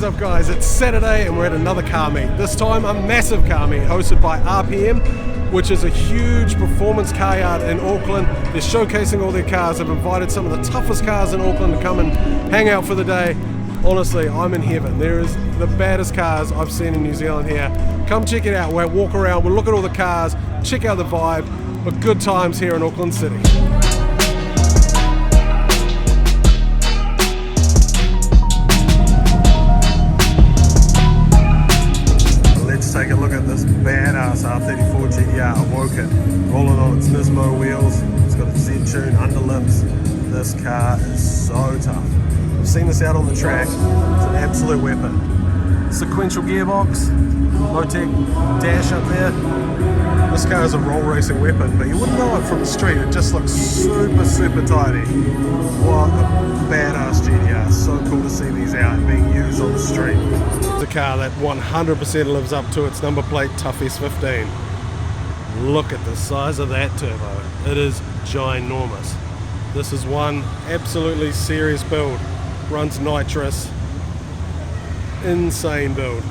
What is up guys, it's Saturday and we're at another car meet. This time a massive car meet hosted by RPM, which is a huge performance car yard in Auckland. They're showcasing all their cars. They've invited some of the toughest cars in Auckland to come and hang out for the day. Honestly, I'm in heaven. There is the baddest cars I've seen in New Zealand here. Come check it out. We'll walk around, we'll look at all the cars, check out the vibe, but good times here in Auckland City. Take a look at this badass R34 GTR Woken, rolling on its Nismo wheels. It's got its Z-tune underlips. This car is so tough. We've seen this out on the track. It's an absolute weapon. Sequential gearbox, low-tech dash up there. This car is a roll racing weapon, but you wouldn't know it from the street. It just looks super tidy. What a badass GTR. So cool to see these out being used on the street. It's a car that 100% lives up to its number plate Tough S15. Look at the size of that turbo. It is ginormous. This is one absolutely serious build. Runs nitrous. Insane build.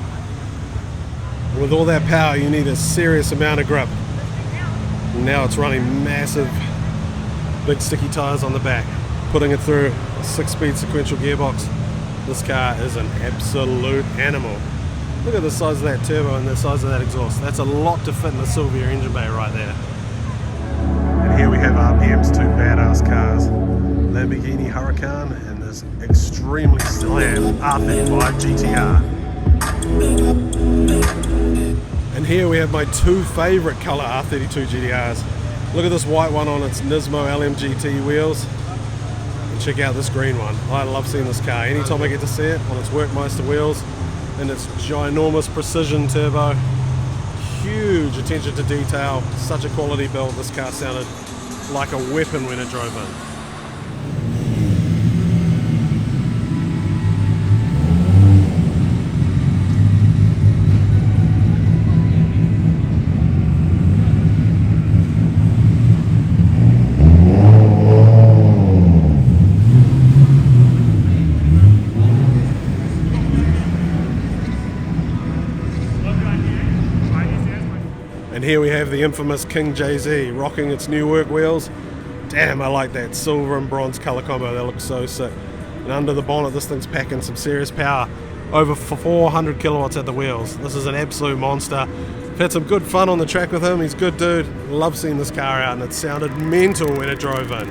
With all that power, you need a serious amount of grip. Now it's running massive, big sticky tires on the back, putting it through a 6-speed sequential gearbox. This car is an absolute animal. Look at the size of that turbo and the size of that exhaust. That's a lot to fit in the Silvia engine bay right there. And here we have RPM's two badass cars, Lamborghini Huracan and this extremely slim R35 GTR. And here we have my two favorite color R32 GTRs. Look at this white one on its Nismo LMGT wheels. And check out this green one. I love seeing this car. Anytime I get to see it on its Workmeister wheels and its ginormous precision turbo. Huge attention to detail. Such a quality build. This car sounded like a weapon when it drove in. And here we have the infamous King Jay-Z rocking its new work wheels. Damn, I like that silver and bronze color combo. That looks so sick. And under the bonnet, this thing's packing some serious power. Over 400 kilowatts at the wheels. This is an absolute monster. I've had some good fun on the track with him. He's a good dude. Love seeing this car out, and it sounded mental when it drove in.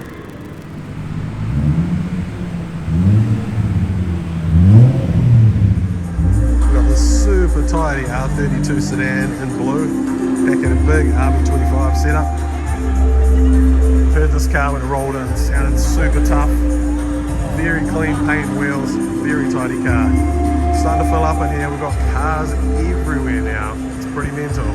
We've got this super tidy R32 sedan in blue. Packing a big RB25 setup. Heard this car when it rolled in, sounded super tough. Very clean paint wheels, very tidy car. Starting to fill up in here, we've got cars everywhere now. It's pretty mental.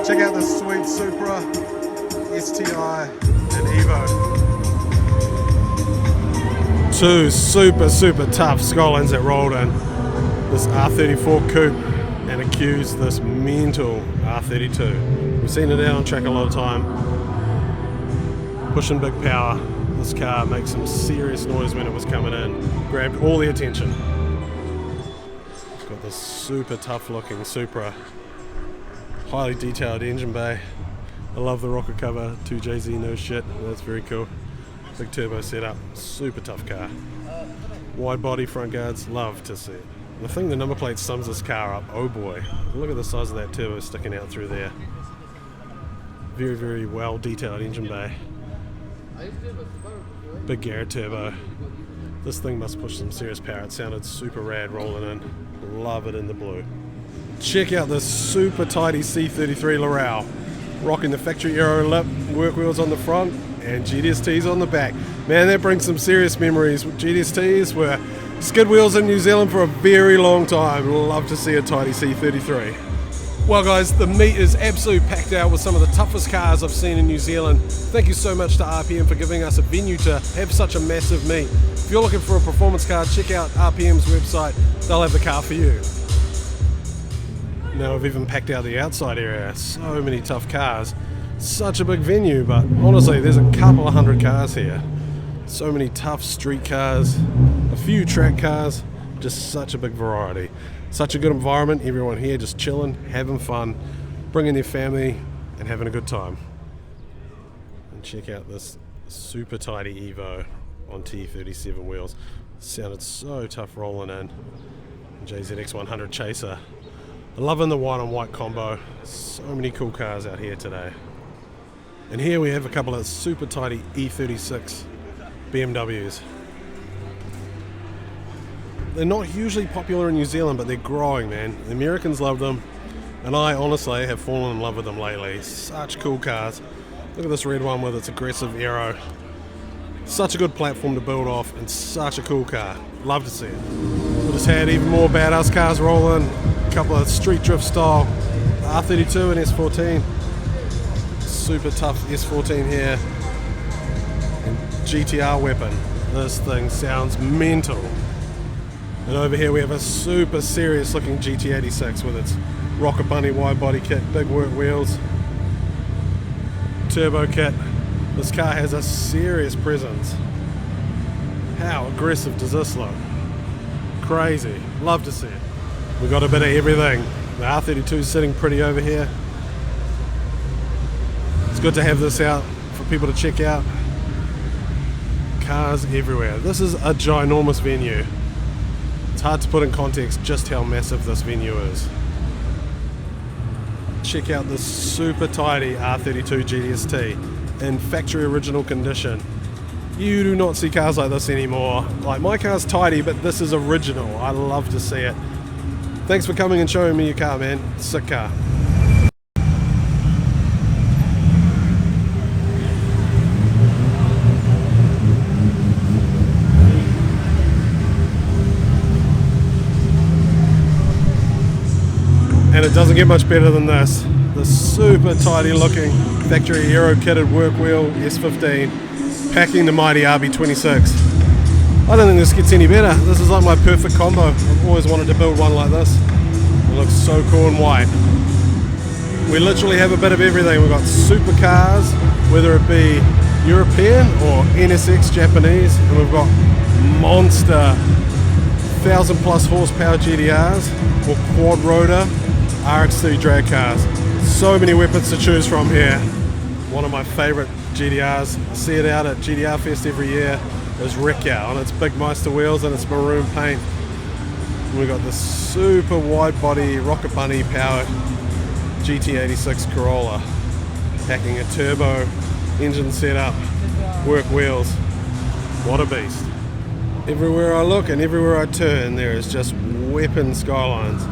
Check out this sweet Supra, STI, and Evo. Two super tough Skylines that rolled in. This R34 coupe and accused this mental R32. We've seen it out on track a lot of time. Pushing big power. This car makes some serious noise when it was coming in. Grabbed all the attention. It's got this super tough looking Supra. Highly detailed engine bay. I love the rocker cover, 2 Jay-Z no shit, that's very cool. Big turbo setup, super tough car. Wide body front guards, love to see it. And I think the number plate sums this car up, oh boy. Look at the size of that turbo sticking out through there. Very well detailed engine bay. Big Garrett turbo. This thing must push some serious power, it sounded super rad rolling in. Love it in the blue. Check out this super tidy C33 Laurel, rocking the factory aero lip, work wheels on the front and GTSTs on the back. Man, that brings some serious memories. GTSTs were Skid wheels in New Zealand for a very long time. Love to see a tidy C33. Well guys, the meet is absolutely packed out with some of the toughest cars I've seen in New Zealand. Thank you so much to RPM for giving us a venue to have such a massive meet. If you're looking for a performance car, check out RPM's website. They'll have the car for you. Now we've even packed out the outside area. So many tough cars. Such a big venue, but honestly there's a couple of hundred cars here. So many tough street cars, a few track cars, just such a big variety. Such a good environment, everyone here just chilling, having fun, bringing their family and having a good time. And check out this super tidy Evo on T37 wheels. Sounded so tough rolling in. JZX 100 Chaser. Loving the white on white combo. So many cool cars out here today. And here we have a couple of super tidy E36 BMWs. They're not hugely popular in New Zealand, but they're growing, man. The Americans love them, and I honestly have fallen in love with them lately. Such cool cars. Look at this red one with its aggressive aero. Such a good platform to build off, and such a cool car. Love to see it. We just had even more badass cars roll in. A couple of street drift style R32 and S14. Super tough S14 here. And GTR weapon. This thing sounds mental. And over here we have a super serious looking GT86 with its rocket bunny wide body kit, big work wheels, turbo kit. This car has a serious presence. How aggressive does this look? Crazy. Love to see it. We got a bit of everything. The R32 is sitting pretty over here. It's good to have this out for people to check out. Cars everywhere. This is a ginormous venue. It's hard to put in context just how massive this venue is. Check out this super tidy R32 GTR in factory original condition. You do not see cars like this anymore. Like, my car's tidy, but this is original. I love to see it. Thanks for coming and showing me your car, man. Sick car. And it doesn't get much better than this. The super tidy looking factory aero kitted work wheel S15 packing the mighty RB26. I don't think this gets any better. This is like my perfect combo. I've always wanted to build one like this. It looks so cool and white. We literally have a bit of everything. We've got supercars, whether it be European or NSX Japanese, and we've got monster 1,000+ horsepower GTRs or quad rotor RX3 drag cars. So many weapons to choose from here. One of my favorite GTRs, I see it out at GTR Fest every year, is Wreck-Out on its big Meister wheels and its maroon paint. And we've got this super wide body rocket bunny powered GT86 Corolla packing a turbo engine setup, work wheels. What a beast. Everywhere I look and everywhere I turn there is just weapon skylines.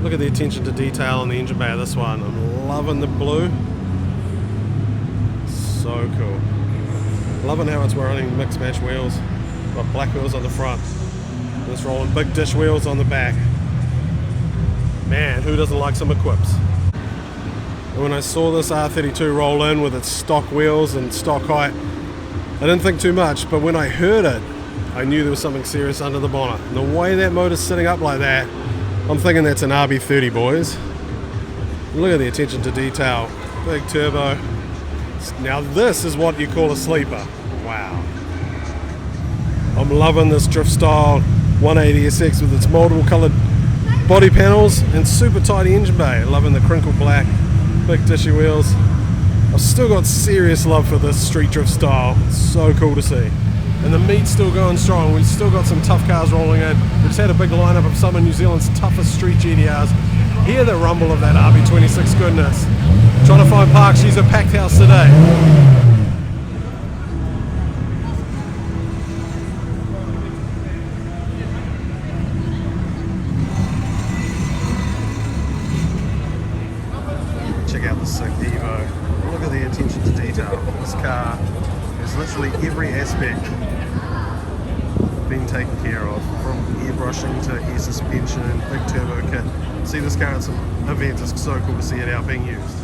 Look at the attention to detail on the engine bay of this one. I'm loving the blue. So cool. Loving how it's running mixed match wheels. Got black wheels on the front. It's rolling big dish wheels on the back. Man, who doesn't like some equips? And when I saw this R32 roll in with its stock wheels and stock height, I didn't think too much, but when I heard it, I knew there was something serious under the bonnet. And the way that motor's sitting up like that, I'm thinking that's an RB30, boys. Look at the attention to detail. Big turbo. Now this is what you call a sleeper. Wow. I'm loving this drift style 180SX with its multiple coloured body panels and super tidy engine bay. Loving the crinkle black, big dishy wheels. I've still got serious love for this street drift style. It's so cool to see. And the meet's still going strong. We've still got some tough cars rolling in. We just had a big lineup of some of New Zealand's toughest street GTRs. Hear the rumble of that RB26 goodness. Trying to find parks. She's a packed house today. Check out the sick Evo. Look at the attention to detail. This car is literally every aspect been taken care of, from airbrushing to air suspension, big turbo kit. See this car at some events, it's so cool to see it out being used.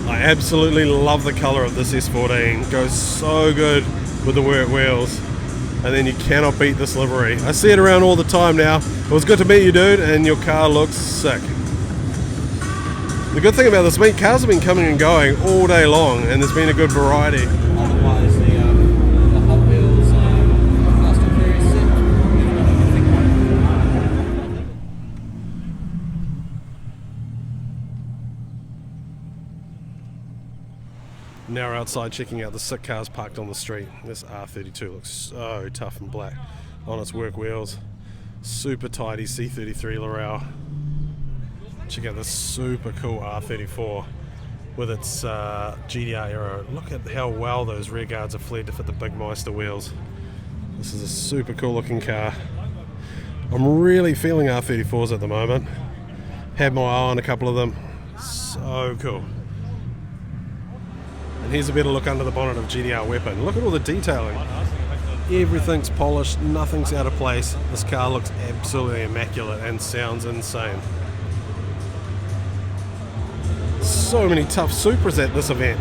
I absolutely love the colour of this S14, goes so good with the work wheels, and then you cannot beat this livery. I see it around all the time now. It was good to meet you, dude, and your car looks sick. The good thing about this meet, cars have been coming and going all day long, and there's been a good variety. Otherwise, the Hot Wheels Fast and Furious set. Now we're outside checking out the sick cars parked on the street. This R32 looks so tough and black on its work wheels. Super tidy C33 Laurel. Check out this super cool R34 with its GTR aero. Look at how well those rear guards are flared to fit the big Meister wheels. This is a super cool looking car. I'm really feeling R34s at the moment. Had my eye on a couple of them. So cool. And here's a better look under the bonnet of GTR Weapon. Look at all the detailing. Everything's polished, nothing's out of place. This car looks absolutely immaculate and sounds insane. So many tough Supras at this event.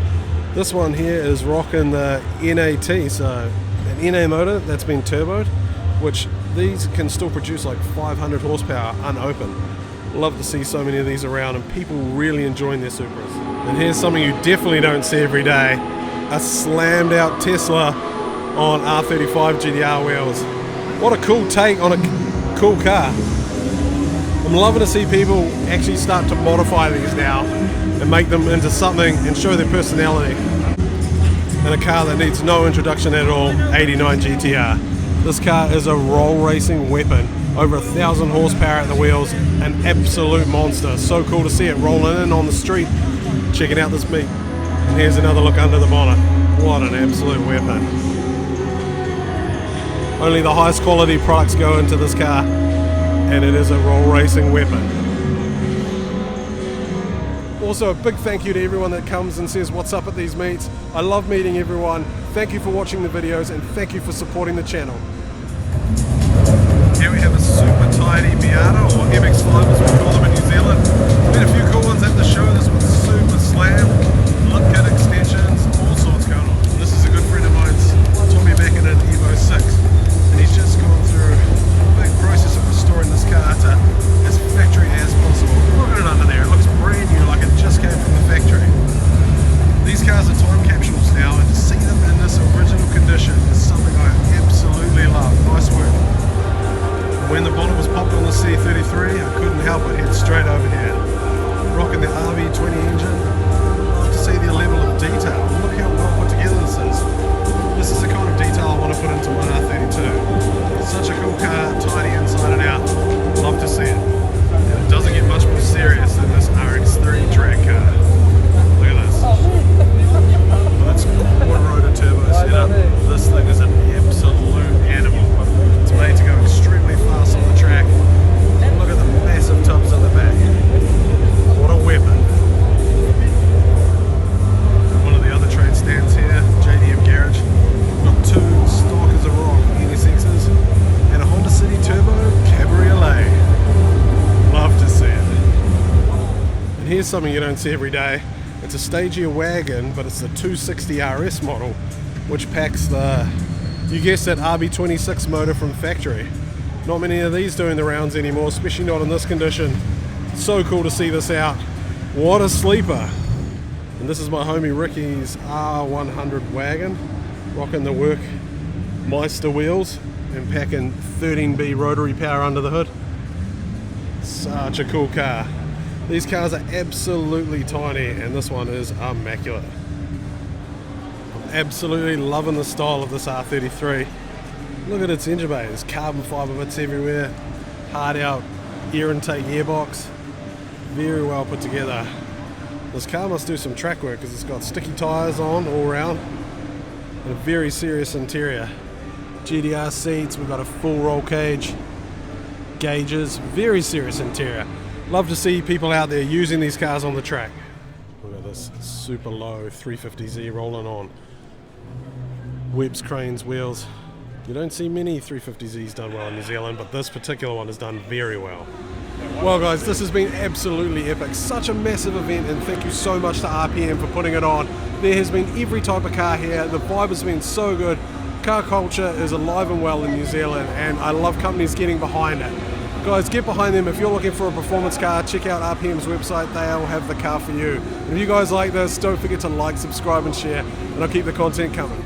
This one here is rocking the NAT, so an NA motor that's been turboed, which these can still produce like 500 horsepower unopened. Love to see so many of these around and people really enjoying their Supras. And here's something you definitely don't see every day, a slammed out Tesla on R35 GTR wheels. What a cool take on a cool car. I'm loving to see people actually start to modify these now and make them into something and show their personality. And a car that needs no introduction at all, 89 GTR. This car is a roll racing weapon. Over 1,000 horsepower at the wheels, an absolute monster. So cool to see it rolling in on the street, checking out this meet. And here's another look under the bonnet. What an absolute weapon. Only the highest quality products go into this car, and it is a roll racing weapon. Also, a big thank you to everyone that comes and says what's up at these meets. I love meeting everyone. Thank you for watching the videos and thank you for supporting the channel. Here we have a super tidy Miata, or MX-5 as we call them in New Zealand. Been a few cool ones at the show. This one's super slam, lip kit extensions, all sorts going on. This is a good friend of mine's, taught me back in an Evo 6, and he's just gone through a big process of restoring this car to as factory as possible. Look at it under there, it looks brand new, like it just came from the factory. These cars are time capsules now, and to see them in this original condition is something I absolutely love. Nice work. When the bonnet was popped on the C33, I couldn't help but head straight over here. Rocking the RB20 engine. Love to see the level of detail. Look how well put together this is. This is the kind of detail I want to put into my R32. Such a cool car, tidy inside and out. Love to see it. And it doesn't get much more serious than this RX3 track car. Look at this. With its quad-rotor turbo setup, this thing is an absolute animal. It's made to go extremely fast on the track. Look at the massive tubs on the back. What a weapon. One of the other trade stands here, JDM garage. Got two stock as a rock NSXs and a Honda City Turbo Cabriolet. Love to see it. And here's something you don't see every day. It's a Stagia wagon, but it's the 260 RS model, which packs the, you guessed it, RB26 motor from factory. Not many of these doing the rounds anymore, especially not in this condition. So cool to see this out. What a sleeper. And this is my homie Ricky's R100 wagon, rocking the work Meister wheels and packing 13B rotary power under the hood. Such a cool car. These cars are absolutely tiny, and this one is immaculate. I'm absolutely loving the style of this R33. Look at its engine bay, there's carbon fibre bits everywhere, hard out air intake gearbox, very well put together. This car must do some track work because it's got sticky tyres on all round and a very serious interior. GTR seats, we've got a full roll cage, gauges, very serious interior. Love to see people out there using these cars on the track. Look at this super low 350Z rolling on. Webb's cranes wheels. You don't see many 350Zs done well in New Zealand, but this particular one is done very well. Well guys, this has been absolutely epic. Such a massive event, and thank you so much to RPM for putting it on. There has been every type of car here. The vibe has been so good. Car culture is alive and well in New Zealand, and I love companies getting behind it. Guys, get behind them. If you're looking for a performance car, check out RPM's website. They'll have the car for you. And if you guys like this, don't forget to like, subscribe and share, and I'll keep the content coming.